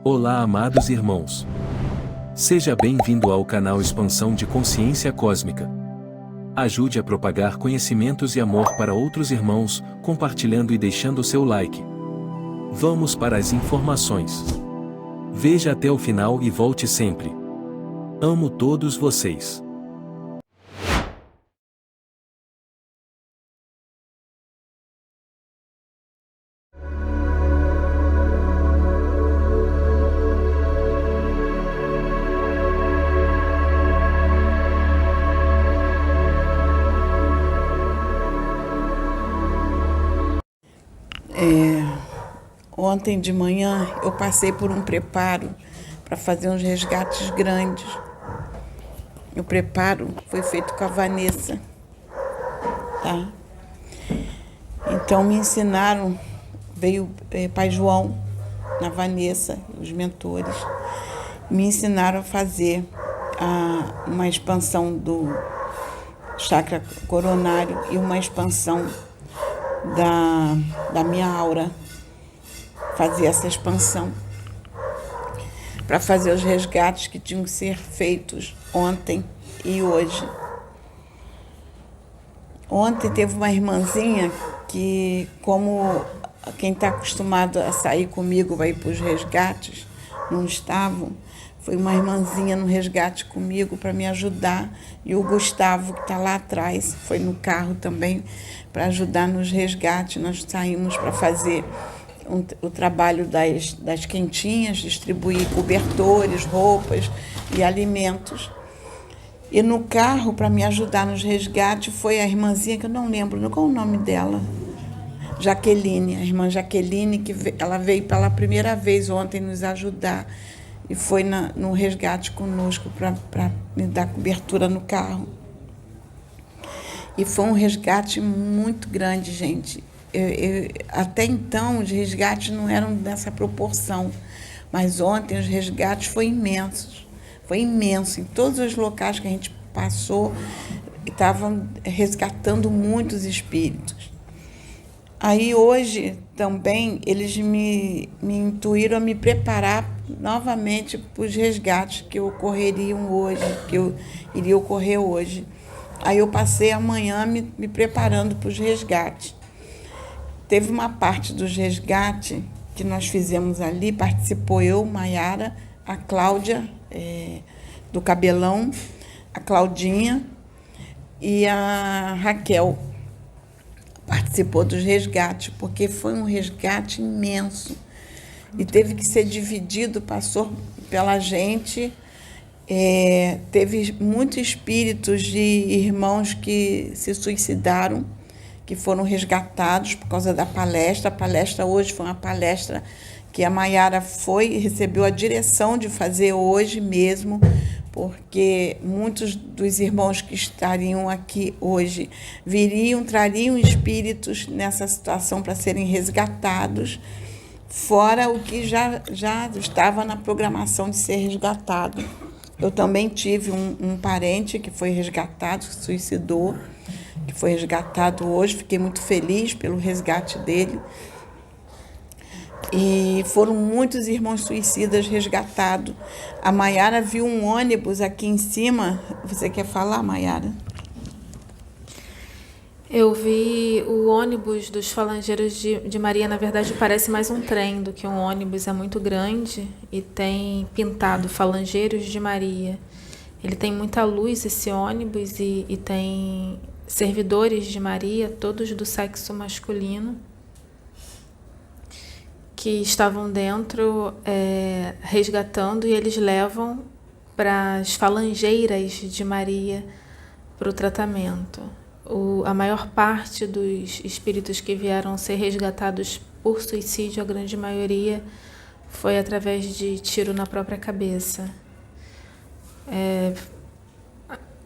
Olá, amados irmãos. Seja bem-vindo ao canal Expansão de Consciência Cósmica. Ajude a propagar conhecimentos e amor para outros irmãos, compartilhando e deixando seu like. Vamos para as informações. Veja até o final e volte sempre. Amo todos vocês. Ontem de manhã eu passei por um preparo para fazer uns resgates grandes. O preparo foi feito com a Vanessa, tá? Então me ensinaram, veio Pai João, na Vanessa, os mentores, me ensinaram a fazer uma expansão do chakra coronário e uma expansão da minha aura. Fazer essa expansão para fazer os resgates que tinham que ser feitos ontem e hoje. Ontem teve uma irmãzinha que, como quem está acostumado a sair comigo vai para os resgates, não estavam, foi uma irmãzinha no resgate comigo para me ajudar, e o Gustavo, que está lá atrás, foi no carro também para ajudar nos resgates. Nós saímos para fazer o trabalho das quentinhas, distribuir cobertores, roupas e alimentos. E no carro, para me ajudar nos resgates, foi a irmãzinha, que eu não lembro qual é o nome dela, Jaqueline, a irmã Jaqueline, que ela veio pela primeira vez ontem nos ajudar e foi no resgate conosco para me dar cobertura no carro. E foi um resgate muito grande, gente. Até então, os resgates não eram dessa proporção, mas ontem os resgates foram imensos. Foi imenso. Em todos os locais que a gente passou, estavam resgatando muitos espíritos. Aí hoje também eles me intuíram a me preparar novamente para os resgates que ocorreriam hoje, que iria ocorrer hoje. Aí eu passei a manhã me preparando para os resgates. Teve uma parte dos resgates que nós fizemos ali, participou eu, Maiara, a Cláudia, do Cabelão, a Claudinha e a Raquel. Participou dos resgates, porque foi um resgate imenso. E teve que ser dividido, passou pela gente. Teve muitos espíritos de irmãos que se suicidaram, que foram resgatados por causa da palestra. A palestra hoje foi uma palestra que a Maiara recebeu a direção de fazer hoje mesmo, porque muitos dos irmãos que estariam aqui hoje trariam espíritos nessa situação para serem resgatados, fora o que já estava na programação de ser resgatado. Eu também tive um parente que foi resgatado, que suicidou, que foi resgatado hoje. Fiquei muito feliz pelo resgate dele. E foram muitos irmãos suicidas resgatados. A Maiara viu um ônibus aqui em cima. Você quer falar, Maiara? Eu vi o ônibus dos falangeiros de Maria. Na verdade, parece mais um trem do que um ônibus. É muito grande e tem pintado falangeiros de Maria. Ele tem muita luz, esse ônibus, e tem servidores de Maria, todos do sexo masculino, que estavam dentro resgatando, e eles levam para as falangeiras de Maria para o tratamento. A maior parte dos espíritos que vieram ser resgatados por suicídio, a grande maioria, foi através de tiro na própria cabeça.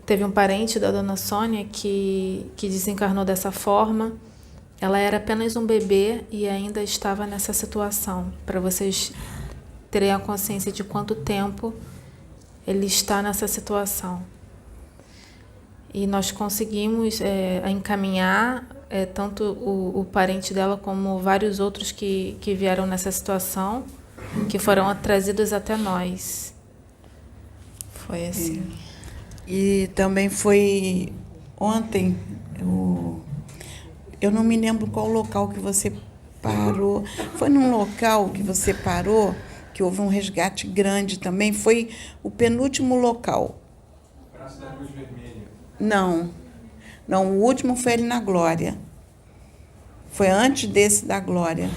Teve um parente da dona Sônia que desencarnou dessa forma. Ela era apenas um bebê e ainda estava nessa situação, para vocês terem a consciência de quanto tempo ele está nessa situação. E nós conseguimos encaminhar tanto o parente dela como vários outros que vieram nessa situação que foram trazidos até nós. Foi assim. E também foi ontem, eu não me lembro qual local que você parou. Foi num local que você parou, que houve um resgate grande também. Foi o penúltimo local. Praça da Luz Vermelha. Não, o último foi ali na Glória. Foi antes desse da Glória.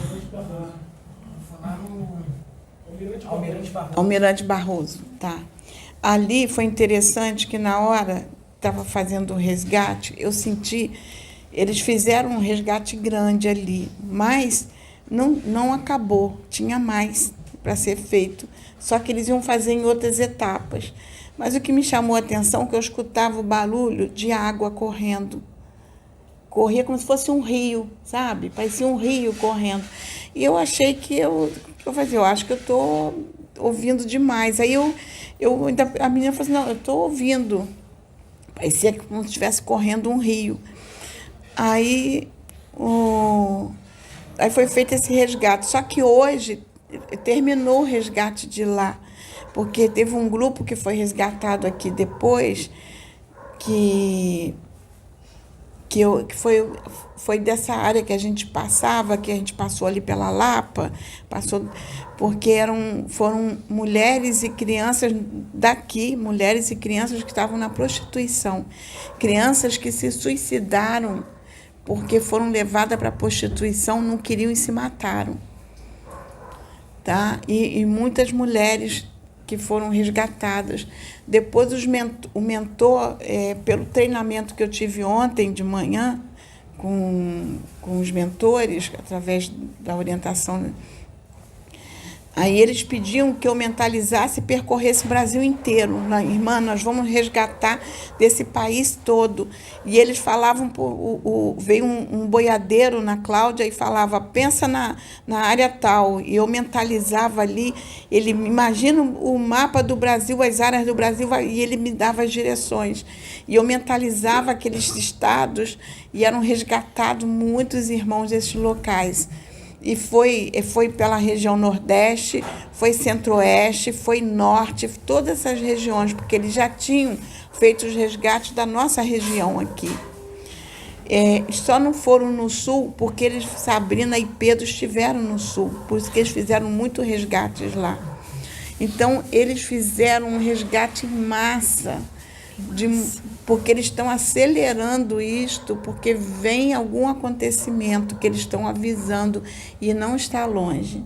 Almirante Barroso, tá. Ali foi interessante que na hora estava fazendo o resgate, eu senti, eles fizeram um resgate grande ali, mas não acabou, tinha mais para ser feito, só que eles iam fazer em outras etapas. Mas o que me chamou a atenção é que eu escutava o barulho de água correndo. Corria como se fosse um rio, sabe? Parecia um rio correndo. E eu achei que eu acho que eu estou ouvindo demais. Aí a menina falou assim, não, eu estou ouvindo. Parecia como se estivesse correndo um rio. Aí foi feito esse resgate. Só que hoje terminou o resgate de lá, porque teve um grupo que foi resgatado aqui depois, que foi dessa área que a gente passava, que a gente passou ali pela Lapa, porque foram mulheres e crianças daqui, mulheres e crianças que estavam na prostituição, crianças que se suicidaram porque foram levadas para a prostituição, não queriam e se mataram. Tá? E muitas mulheres que foram resgatadas. Depois o mentor, pelo treinamento que eu tive ontem de manhã com os mentores, através da orientação, aí eles pediam que eu mentalizasse e percorresse o Brasil inteiro. Irmã, nós vamos resgatar desse país todo. E eles falavam, veio um boiadeiro na Cláudia e falava, pensa na área tal. E eu mentalizava ali, ele imagina o mapa do Brasil, as áreas do Brasil, e ele me dava as direções. E eu mentalizava aqueles estados e eram resgatados muitos irmãos desses locais. E foi pela região Nordeste, foi Centro-Oeste, foi Norte, todas essas regiões, porque eles já tinham feito os resgates da nossa região aqui. Só não foram no Sul, porque Sabrina e Pedro estiveram no Sul, por isso que eles fizeram muito resgates lá. Então, eles fizeram um resgate em massa, porque eles estão acelerando isto, porque vem algum acontecimento que eles estão avisando e não está longe.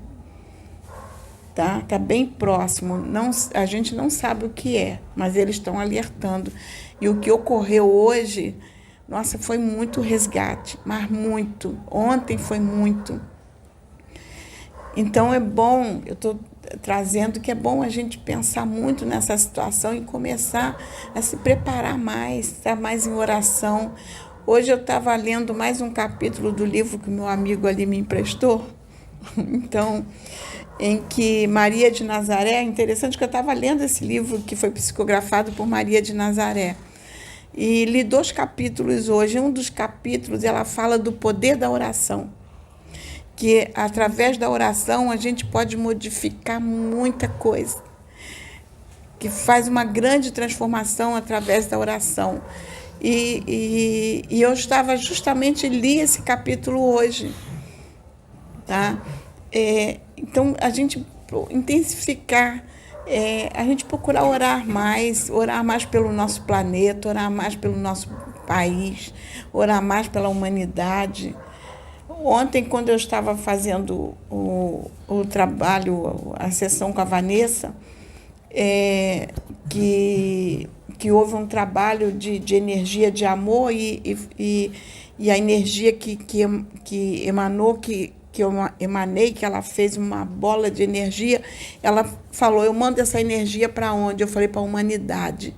Tá? Está bem próximo. A gente não sabe o que é, mas eles estão alertando. E o que ocorreu hoje, nossa, foi muito resgate, mas muito. Ontem foi muito. Então é bom, eu estou trazendo que é bom a gente pensar muito nessa situação e começar a se preparar mais, estar mais em oração. Hoje eu estava lendo mais um capítulo do livro que meu amigo ali me emprestou, então, em que Maria de Nazaré, interessante que eu estava lendo esse livro que foi psicografado por Maria de Nazaré, e li 2 capítulos hoje. Um dos capítulos ela fala do poder da oração, que através da oração a gente pode modificar muita coisa, que faz uma grande transformação através da oração. E eu estava justamente, li esse capítulo hoje. Tá? Então, a gente intensificar, a gente procurar orar mais pelo nosso planeta, orar mais pelo nosso país, orar mais pela humanidade. Ontem, quando eu estava fazendo o trabalho, a sessão com a Vanessa, que houve um trabalho de energia de amor e a energia que emanou, que eu emanei, que ela fez uma bola de energia, ela falou, eu mando essa energia para onde? Eu falei, para a humanidade.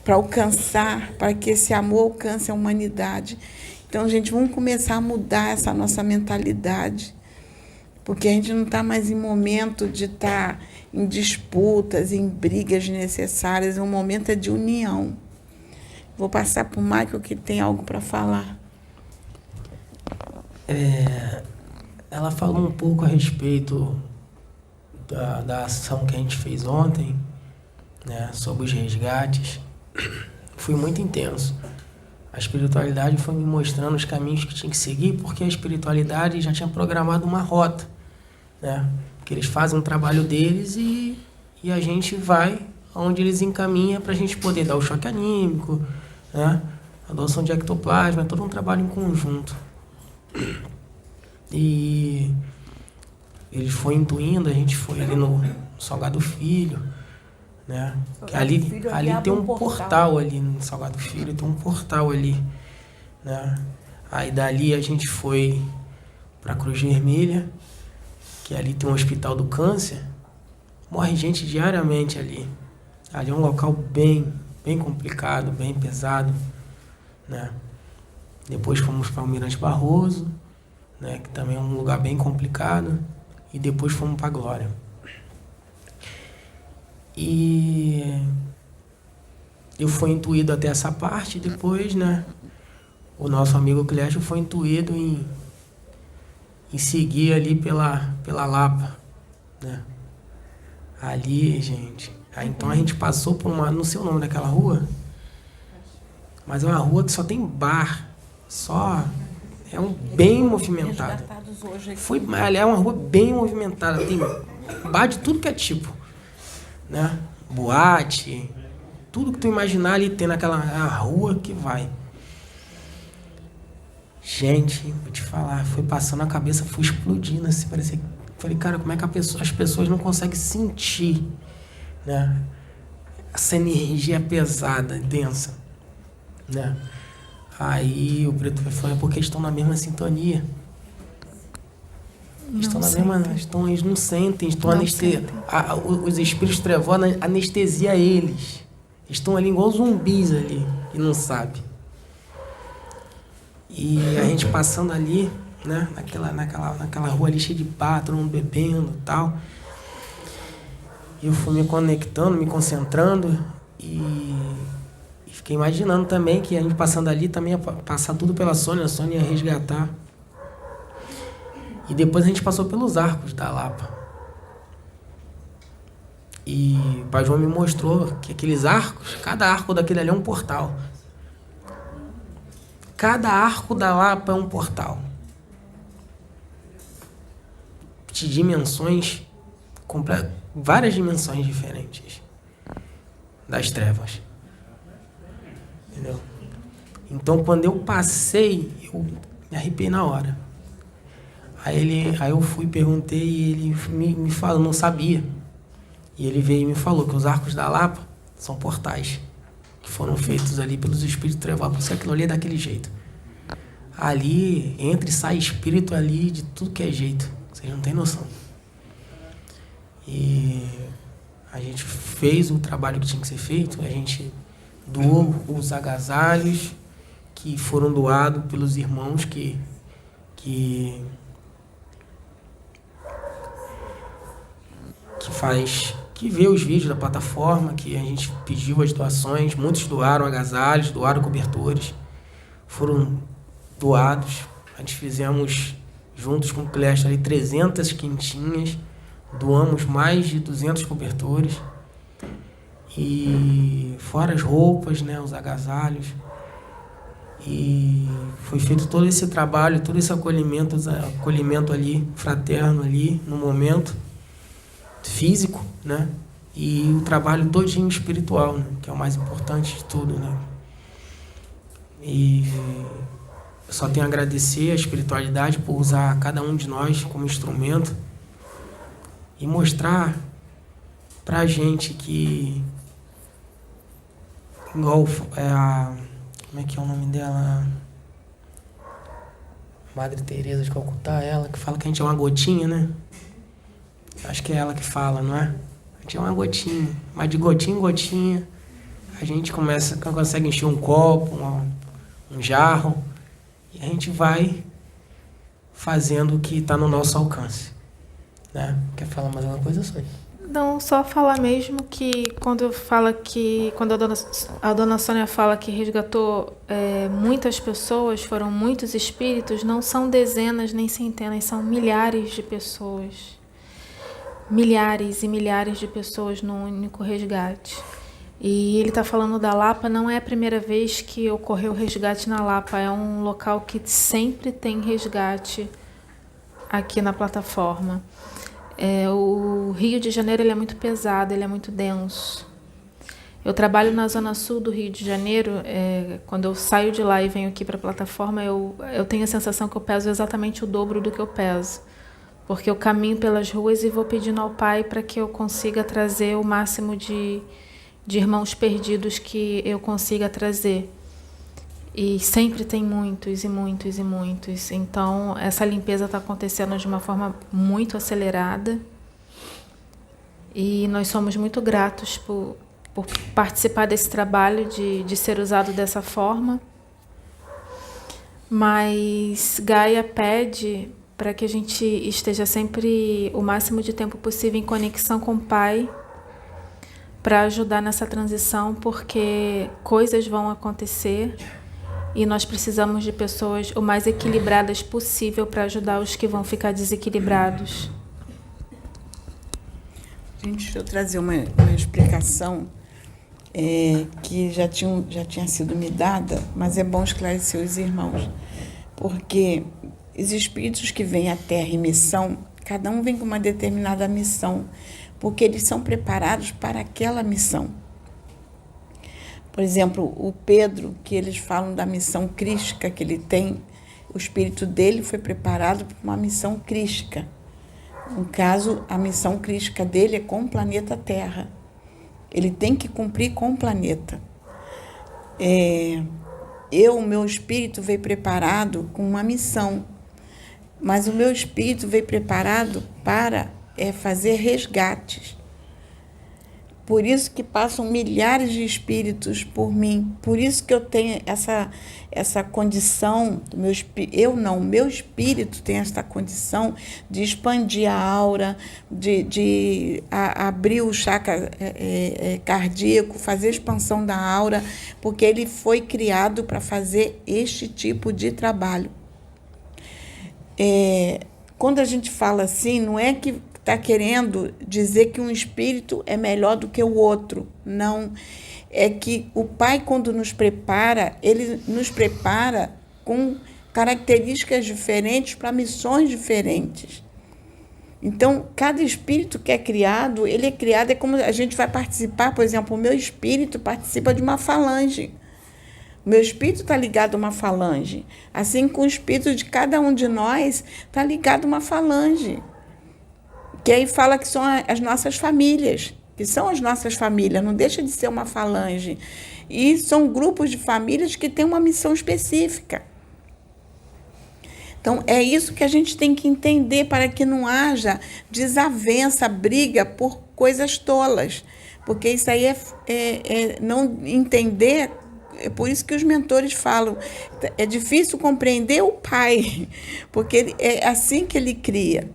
Para alcançar, para que esse amor alcance a humanidade. Então, gente, vamos começar a mudar essa nossa mentalidade, porque a gente não está mais em momento de estar em disputas, em brigas necessárias, o momento é de união. Vou passar para o Michael, que tem algo para falar. Ela falou um pouco a respeito da ação que a gente fez ontem, né, sobre os resgates, foi muito intenso. A espiritualidade foi me mostrando os caminhos que tinha que seguir, porque a espiritualidade já tinha programado uma rota, né? Que eles fazem um trabalho deles e a gente vai onde eles encaminham para a gente poder dar o choque anímico, né? A doação de ectoplasma, é todo um trabalho em conjunto. E ele foi intuindo, a gente foi ali no Salgado Filho, né? Que ali tem um portal ali no Salgado Filho, tem um portal ali, né? Aí dali a gente foi para Cruz Vermelha, que ali tem um hospital do câncer. Morre gente diariamente ali. Ali é um local bem complicado, bem pesado, né? Depois fomos para Almirante Barroso, né? Que também é um lugar bem complicado. E depois fomos para Glória. E eu fui intuído até essa parte, depois, né? O nosso amigo Clécio foi intuído em seguir ali pela Lapa, né? Ali, gente. Aí, então a gente passou por uma... Não sei o nome daquela rua, mas é uma rua que só tem bar. Só... É bem movimentado. É uma rua bem movimentada. Tem bar de tudo que é tipo, né? Boate, tudo que tu imaginar ali tem naquela rua que vai. Gente, vou te falar, foi passando a cabeça, foi explodindo assim, parecia... Falei, cara, como é que as pessoas não conseguem sentir, né? Essa energia pesada, densa, né? Aí o Preto falou, é porque estão na mesma sintonia. Eles não sentem, os espíritos trevosos anestesia eles. Estão ali igual zumbis ali, e não sabem. E a gente passando ali, né, naquela rua ali cheia de bar, todo mundo bebendo e tal. E eu fui me conectando, me concentrando e fiquei imaginando também que a gente passando ali também ia passar tudo pela Sônia, a Sônia ia resgatar. E depois a gente passou pelos arcos da Lapa. E o Pai João me mostrou que aqueles arcos, cada arco daquele ali é um portal. Cada arco da Lapa é um portal. De dimensões, várias dimensões diferentes das trevas. Entendeu? Então, quando eu passei, eu me arrepiei na hora. Aí eu fui, perguntei e ele me falou, não sabia. E ele veio e me falou que os arcos da Lapa são portais que foram feitos ali pelos espíritos trevosos, por isso aquilo ali é daquele jeito. Ali entra e sai espírito ali de tudo que é jeito. Vocês não têm noção. E a gente fez o trabalho que tinha que ser feito, a gente doou os agasalhos que foram doados pelos irmãos que vê os vídeos da plataforma, que a gente pediu as doações, muitos doaram agasalhos, doaram cobertores, foram doados. A gente fizemos, juntos com o Clécio, ali 300 quentinhas, doamos mais de 200 cobertores, e fora as roupas, né, os agasalhos. E foi feito todo esse trabalho, todo esse acolhimento ali, fraterno ali, no momento físico, né? E o trabalho todinho espiritual, né? Que é o mais importante de tudo, né? E eu só tenho a agradecer a espiritualidade por usar cada um de nós como instrumento e mostrar pra gente que, igual como é que é o nome dela? Madre Teresa de Calcutá, ela que fala que a gente é uma gotinha, né? Acho que é ela que fala, não é? A gente é uma gotinha, mas de gotinha em gotinha a gente consegue encher um copo, um jarro, e a gente vai fazendo o que está no nosso alcance, né? Quer falar mais alguma coisa, Sônia? Não, só falar mesmo que quando a dona Sônia fala que resgatou muitas pessoas, foram muitos espíritos, não são dezenas nem centenas, são milhares de pessoas. milhares e milhares de pessoas num único resgate. E ele está falando da Lapa, não é a primeira vez que ocorreu resgate na Lapa, é um local que sempre tem resgate aqui na plataforma. O Rio de Janeiro ele é muito pesado, ele é muito denso. Eu trabalho na zona sul do Rio de Janeiro, quando eu saio de lá e venho aqui para a plataforma, eu tenho a sensação que eu peso exatamente o dobro do que eu peso. Porque eu caminho pelas ruas e vou pedindo ao Pai para que eu consiga trazer o máximo de irmãos perdidos que eu consiga trazer. E sempre tem muitos e muitos e muitos. Então, essa limpeza está acontecendo de uma forma muito acelerada. E nós somos muito gratos por participar desse trabalho, de ser usado dessa forma. Mas Gaia pede para que a gente esteja sempre o máximo de tempo possível em conexão com o Pai, para ajudar nessa transição, porque coisas vão acontecer e nós precisamos de pessoas o mais equilibradas possível para ajudar os que vão ficar desequilibrados. Gente, deixa eu trazer uma explicação que já tinha sido me dada, mas é bom esclarecer os irmãos, porque os espíritos que vêm à Terra em missão, cada um vem com uma determinada missão, porque eles são preparados para aquela missão. Por exemplo, o Pedro, que eles falam da missão crística que ele tem, o espírito dele foi preparado para uma missão crística. No caso, a missão crística dele é com o planeta Terra. Ele tem que cumprir com o planeta. O meu espírito veio preparado com uma missão, mas o meu espírito veio preparado para fazer resgates. Por isso que passam milhares de espíritos por mim. Por isso que eu tenho essa condição, meu espírito tem essa condição de expandir a aura, de abrir o chakra cardíaco, fazer expansão da aura, porque ele foi criado para fazer este tipo de trabalho. Quando a gente fala assim, não é que está querendo dizer que um espírito é melhor do que o outro. Não. É que o Pai, quando nos prepara, ele nos prepara com características diferentes para missões diferentes. Então, cada espírito que é criado, ele é criado, é como a gente vai participar, por exemplo, o meu espírito participa de uma falange. O meu espírito está ligado a uma falange. Assim como o espírito de cada um de nós está ligado a uma falange. Que aí fala que são as nossas famílias, não deixa de ser uma falange. E são grupos de famílias que têm uma missão específica. Então, é isso que a gente tem que entender para que não haja desavença, briga por coisas tolas. Porque isso aí é não entender. É por isso que os mentores falam, é difícil compreender o Pai, porque é assim que ele cria.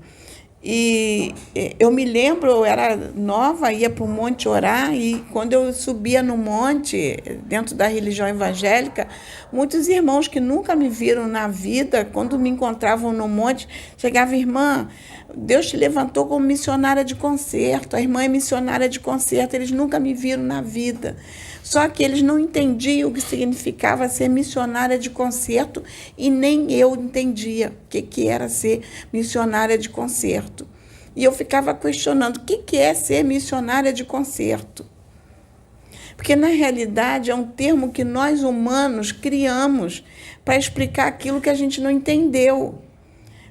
E eu me lembro, eu era nova, ia para o monte orar, e quando eu subia no monte, dentro da religião evangélica, muitos irmãos que nunca me viram na vida, quando me encontravam no monte, chegavam: irmã, Deus te levantou como missionária de concerto, a irmã é missionária de concerto, eles nunca me viram na vida. Só que eles não entendiam o que significava ser missionária de concerto, e nem eu entendia o que era ser missionária de concerto. E eu ficava questionando o que é ser missionária de concerto. Porque, na realidade, é um termo que nós humanos criamos para explicar aquilo que a gente não entendeu.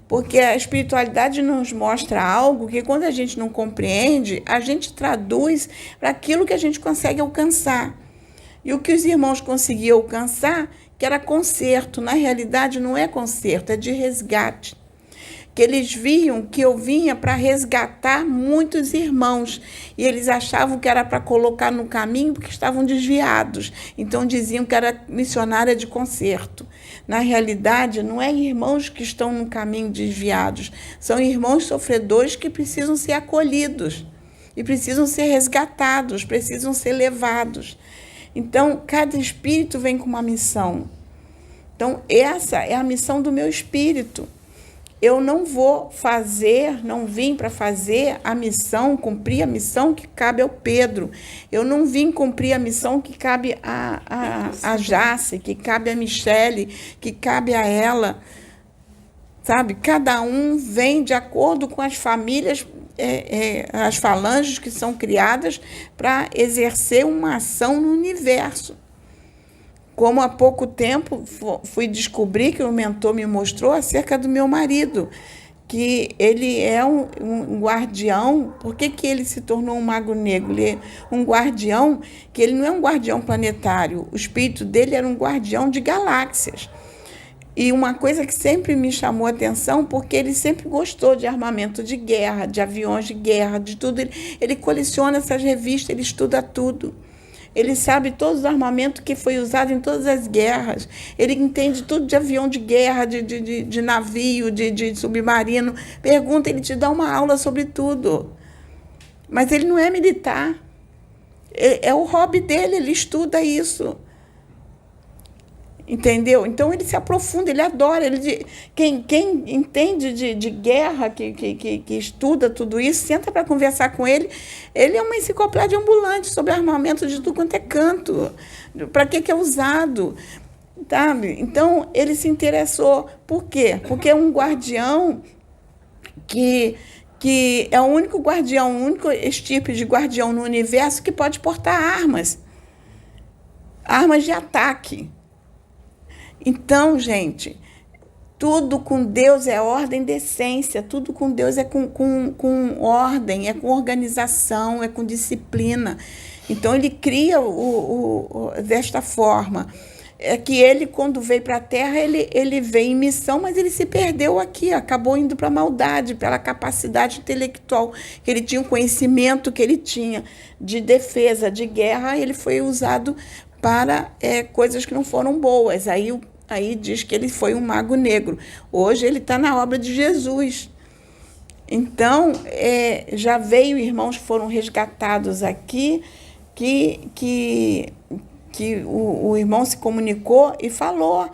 Porque a espiritualidade nos mostra algo que, quando a gente não compreende, a gente traduz para aquilo que a gente consegue alcançar. E o que os irmãos conseguiam alcançar, que era conserto, na realidade não é conserto, é de resgate. Que eles viam que eu vinha para resgatar muitos irmãos, e eles achavam que era para colocar no caminho porque estavam desviados. Então diziam que era missionária de conserto. Na realidade, não é irmãos que estão no caminho desviados, são irmãos sofredores que precisam ser acolhidos, e precisam ser resgatados, precisam ser levados. Então, cada espírito vem com uma missão. Então, essa é a missão do meu espírito. eu não vou fazer, não vim para fazer a missão, cumprir a missão que cabe ao Pedro. Eu não vim cumprir a missão que cabe a Jace, que cabe a Michele, que cabe a ela. Sabe? Cada um vem de acordo com as famílias, as falanges que são criadas para exercer uma ação no universo. Como há pouco tempo fui descobrir, que o mentor me mostrou acerca do meu marido, que ele é um guardião. Por que ele se tornou um mago negro? Ele é um guardião, que ele não é um guardião planetário, o espírito dele era um guardião de galáxias. E uma coisa que sempre me chamou a atenção, porque ele sempre gostou de armamento de guerra, de aviões de guerra, de tudo. Ele coleciona essas revistas, ele estuda tudo. Ele sabe todos os armamentos que foi usado em todas as guerras. Ele entende tudo de avião de guerra, de navio, de submarino. Pergunta, ele te dá uma aula sobre tudo. Mas ele não é militar. É o hobby dele, ele estuda isso. Entendeu? Então ele se aprofunda, ele adora. Quem entende de guerra, que estuda tudo isso, senta para conversar com ele. Ele é uma enciclopédia ambulante sobre armamento de tudo quanto é canto. Para que é usado? Sabe? Então ele se interessou. Por quê? Porque é um guardião que é o único guardião, o único estirpe de guardião no universo que pode portar armas. Armas de ataque. Então, gente, tudo com Deus é ordem, decência, tudo com Deus é com ordem, é com organização, é com disciplina. Então, ele cria desta forma. É que ele, quando veio para a Terra, ele veio em missão, mas ele se perdeu aqui, acabou indo para a maldade, pela capacidade intelectual que ele tinha, o conhecimento que ele tinha de defesa, de guerra, ele foi usado para coisas que não foram boas. Aí diz que ele foi um mago negro. Hoje ele está na obra de Jesus. Então, já veio irmãos que foram resgatados aqui, que o irmão se comunicou e falou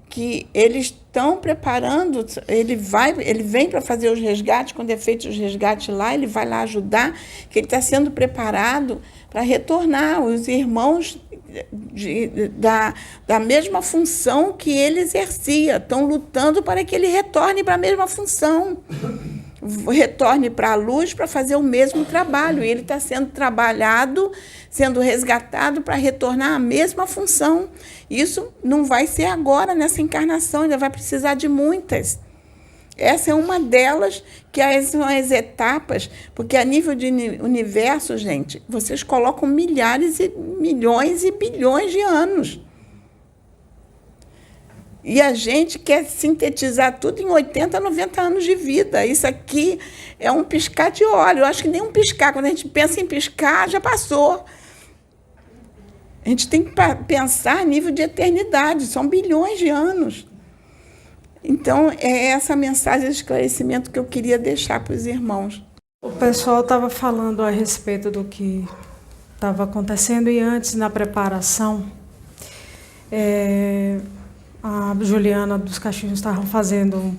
que eles estão preparando, ele vem para fazer os resgates, quando é feito os resgates lá, ele vai lá ajudar, que ele está sendo preparado para retornar os irmãos da mesma função que ele exercia, estão lutando para que ele retorne para a mesma função, retorne para a luz para fazer o mesmo trabalho, e ele está sendo trabalhado, sendo resgatado para retornar à mesma função. Isso não vai ser agora, nessa encarnação, ainda vai precisar de muitas. Essa é uma delas, que são as etapas, porque a nível de universo, gente, vocês colocam milhares e milhões e bilhões de anos. E a gente quer sintetizar tudo em 80, 90 anos de vida. Isso aqui é um piscar de olho. Eu acho que nem um piscar. Quando a gente pensa em piscar, já passou. A gente tem que pensar a nível de eternidade. São bilhões de anos. Então, é essa mensagem de esclarecimento que eu queria deixar para os irmãos. O pessoal estava falando a respeito do que estava acontecendo, e antes, na preparação, a Juliana dos Caixinhos estavam fazendo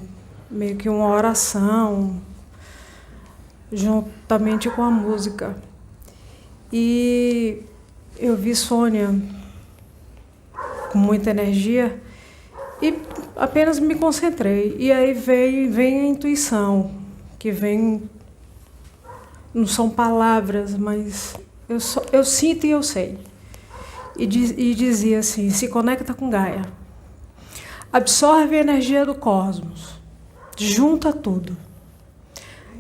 meio que uma oração, juntamente com a música. E eu vi Sônia com muita energia, e apenas me concentrei. E aí vem a intuição, que vem, não são palavras, mas eu sinto e eu sei. E dizia assim: se conecta com Gaia, absorve a energia do cosmos, junta tudo.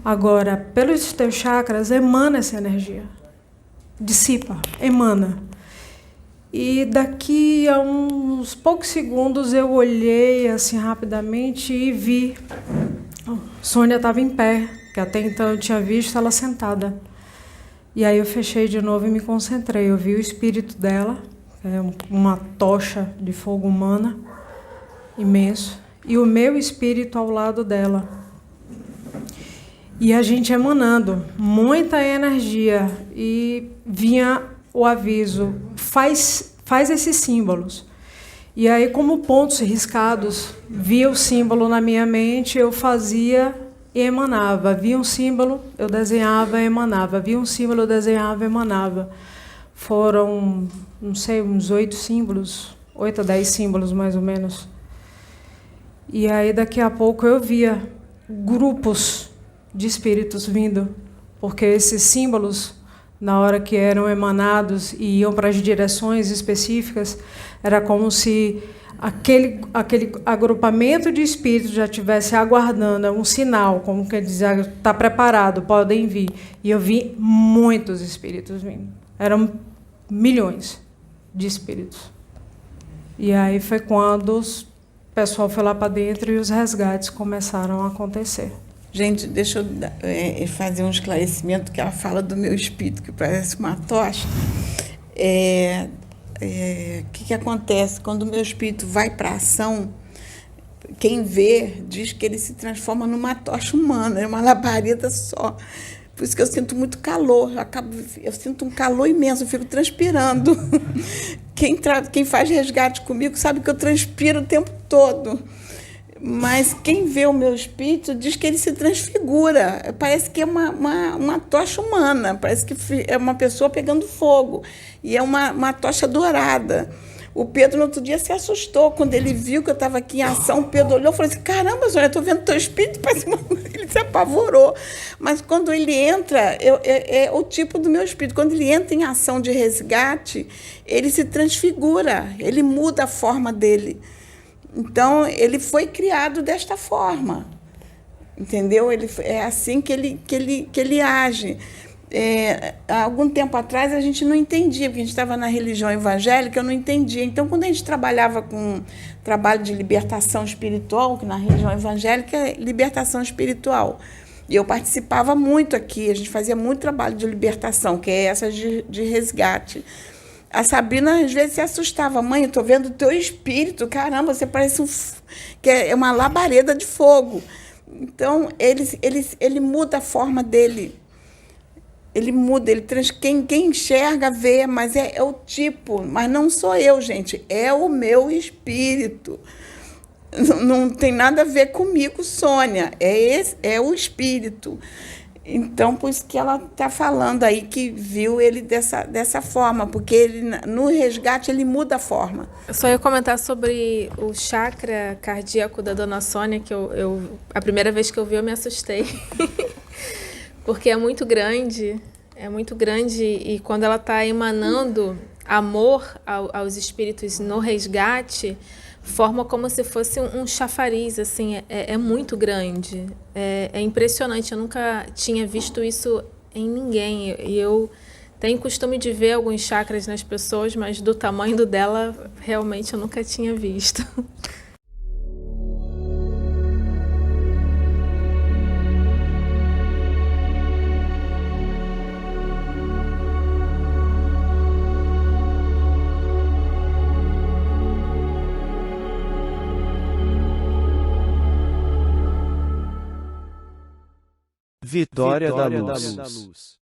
Agora, pelos teus chakras, emana essa energia, dissipa, emana. E daqui a uns poucos segundos eu olhei assim rapidamente e vi. Sônia estava em pé, que até então eu tinha visto ela sentada. E aí eu fechei de novo e me concentrei. Eu vi o espírito dela, uma tocha de fogo humana, imenso, e o meu espírito ao lado dela. E a gente emanando muita energia, e vinha o aviso: faz esses símbolos. E aí, como pontos riscados, via o símbolo na minha mente, eu fazia e emanava. Via um símbolo, eu desenhava e emanava. Via um símbolo, eu desenhava e emanava. Foram, não sei, uns 8 símbolos, 8 a 10 símbolos, mais ou menos. E aí, daqui a pouco, eu via grupos de espíritos vindo, porque esses símbolos, na hora que eram emanados e iam para as direções específicas, era como se aquele agrupamento de espíritos já estivesse aguardando um sinal, como quer dizer, está preparado, podem vir. E eu vi muitos espíritos vindo. Eram milhões de espíritos. E aí foi quando o pessoal foi lá para dentro e os resgates começaram a acontecer. Gente, deixa eu fazer um esclarecimento, que ela fala do meu espírito, que parece uma tocha. O que acontece? Quando o meu espírito vai para a ação, quem vê diz que ele se transforma numa tocha humana, é uma labareda só. Por isso que eu sinto muito calor, eu sinto um calor imenso, eu fico transpirando. Quem faz resgate comigo sabe que eu transpiro o tempo todo. Mas quem vê o meu espírito diz que ele se transfigura. Parece que é uma tocha humana, parece que é uma pessoa pegando fogo. E é uma tocha dourada. O Pedro, no outro dia, se assustou. Quando ele viu que eu estava aqui em ação, o Pedro olhou e falou assim: caramba, Sônia, eu estou vendo teu espírito. Ele se apavorou. Mas quando ele entra, é o tipo do meu espírito. Quando ele entra em ação de resgate, ele se transfigura, ele muda a forma dele. Então, ele foi criado desta forma, entendeu? É assim que ele age. Há algum tempo atrás, a gente não entendia, porque a gente estava na religião evangélica, eu não entendia. Então, quando a gente trabalhava com trabalho de libertação espiritual, que na religião evangélica é libertação espiritual, e eu participava muito aqui, a gente fazia muito trabalho de libertação, que é essa de resgate. A Sabrina, às vezes, se assustava. Mãe, eu estou vendo o teu espírito. Caramba, você parece que é uma labareda de fogo. Então, ele muda a forma dele. Ele muda. Quem enxerga, vê, mas é o tipo. Mas não sou eu, gente. É o meu espírito. Não tem nada a ver comigo, Sônia. É o espírito. Então, por isso que ela está falando aí que viu ele dessa forma, porque ele, no resgate ele muda a forma. Eu só ia comentar sobre o chakra cardíaco da Dona Sônia, que a primeira vez que eu vi eu me assustei, porque é muito grande, e quando ela está emanando amor aos espíritos no resgate, forma como se fosse um chafariz, assim, é muito grande, é impressionante, eu nunca tinha visto isso em ninguém, e eu tenho costume de ver alguns chakras nas pessoas, mas do tamanho do dela, realmente eu nunca tinha visto. Vitória da Luz.